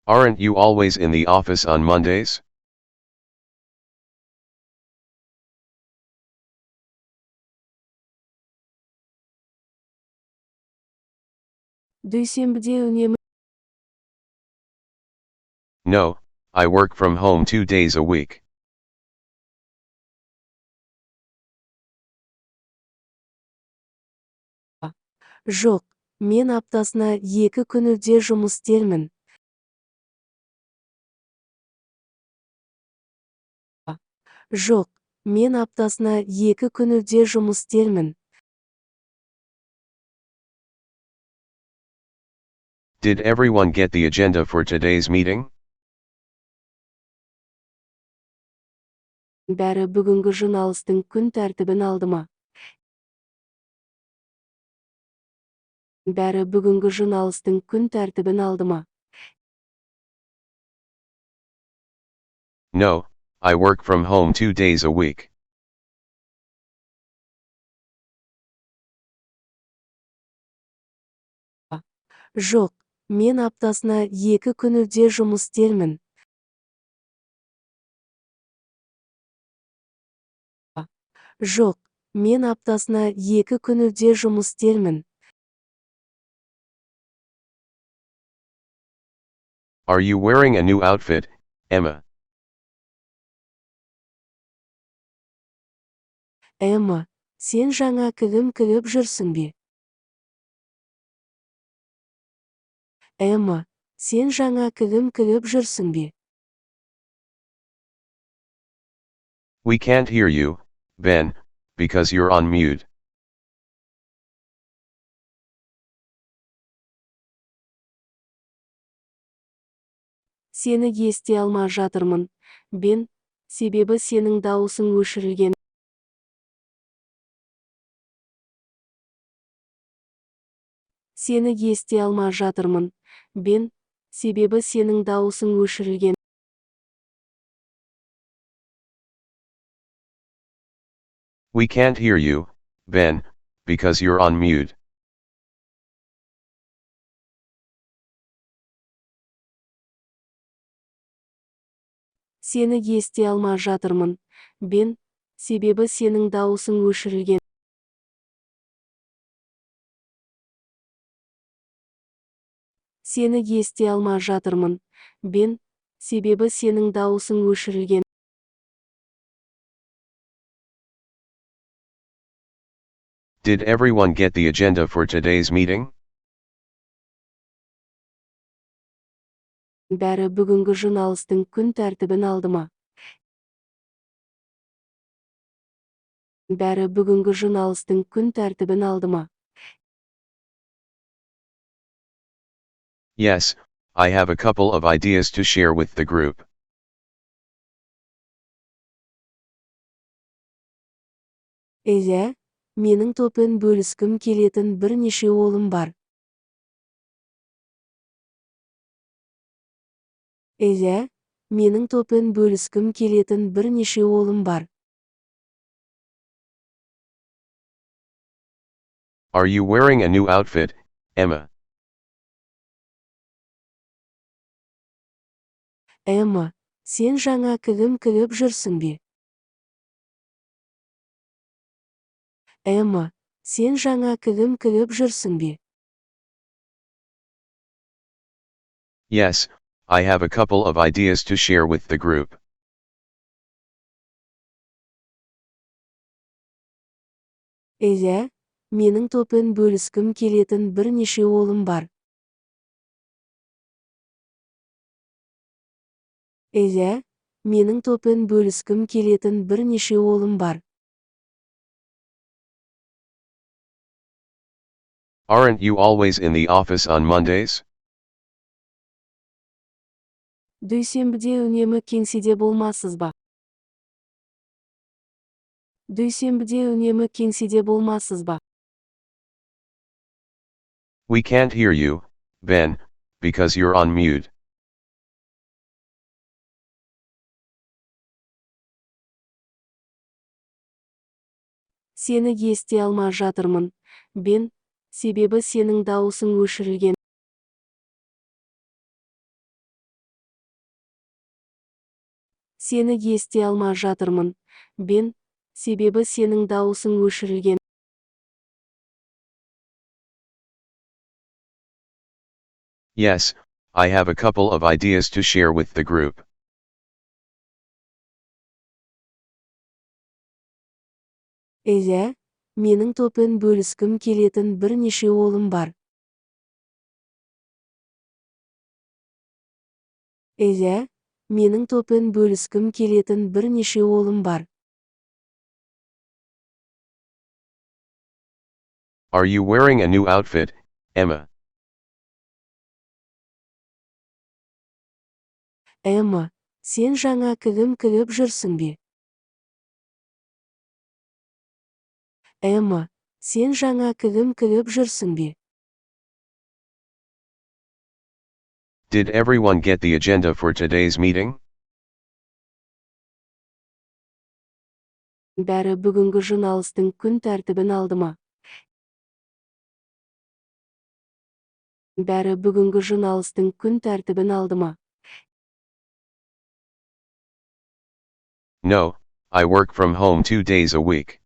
Aren't you always in the office on Mondays? Дүйсенбіде үнемі No, I work from home 2 days a week. жоқ, мен аптасына 2 күніде жұмыс істермін. Жоқ, мен аптасына 2 күніде жұмыс істермін. Did everyone get the agenda for today's meeting? Бәрі бүгінгі жиналыстың күн тәртібін алды ма? Бәрі бүгінгі жиналыстың күн тәртібін алды ма? No, I work from home 2 days a week. Жоқ, мен аптасына 2 күніде жұмыс істермін. Жоқ, мен аптасына 2 күніде жұмыс істермін. Are you wearing a new outfit, Emma? Эмма, сен жаңа кігім кігіп жүрсің бе? Эмма, сен жаңа кігім кігіп жүрсің бе? We can't hear you, Ben, because you're on mute. Сені ести алмай жатырмын, Бен, себебі сенің дауысың өшірілген. Сені ести алмай жатырмын, Бен, себебі сенің дауысың өшірілген. We can't hear you, Ben, because you're on mute. Сені ести алмай жатырмын, Бен, себебі сенің дауысың өшірілген. Сені ести алмай жатырмын, Бен, себебі сенің дауысың өшірілген. Did everyone get the agenda for today's meeting? Бәрі бүгінгі жиналыстың күн тәртібін алды ма? Бәрі бүгінгі жиналыстың күн тәртібін алды ма? Yes, I have a couple of ideas to share with the group. Иә, менің топпен бөліскім келетін бірнеше ойым бар. Иә, менің топпен бөліскім келетін бірнеше ойым бар. Are you wearing a new outfit, Emma? Эмма, сен жаңа кігім кігіп жүрсің бе? Эмма, сен жаңа кігім кігіп жүрсің бе? Yes, I have a couple of ideas to share with the group. Иә, менің топпен бөліскім келетін бірнеше ойым бар. Иә, менің топпен бөліскім келетін бірнеше ойым бар. Aren't you always in the office on Mondays? Дүйсенбіде үнемі кеңседе болмассыз ба? Дүйсенбіде үнемі кеңседе болмассыз ба? We can't hear you, Ben, because you're on mute. Сені ести алмай жатырмын, Бен, себебі сенің дауысың өшірілген. Сені ести алмай жатырмын. Ben, себебі сенің дауысың өшірілген. Yes, I have a couple of ideas to share with the group. Иә, менің топпен бөліскім келетін бірнеше ойым бар. Иә, менің топпен бөліскім келетін бірнеше ойым бар. Are you wearing a new outfit, Emma? Эмма, сен жаңа киім киіп жүрсің бе? Эмма, сен жаңа киім киіп жүрсің бе? Did everyone get the agenda for today's meeting? Бәрі бүгінгі жиналыстың күн тәртібін алды ма? Бәрі бүгінгі жиналыстың күн тәртібін алды ма? No, I work from home 2 days a week.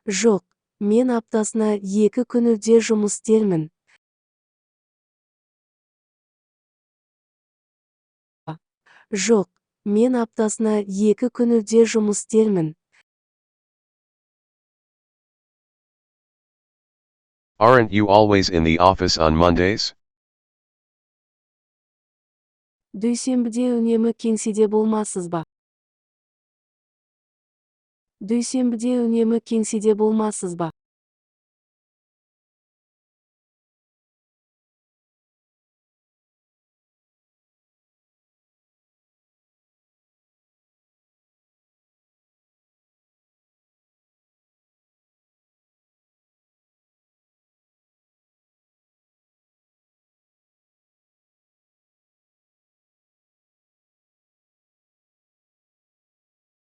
Жоқ, мен аптасына 2 күніде жұмыс істермін. Жоқ, мен аптасына 2 күніде жұмыс істермін. Aren't you always in the office on Mondays? Дүйсенбіде үнемі кеңседе болмассыз ба? Дүйсенбіде үнемі кеңседе болмассыз ба?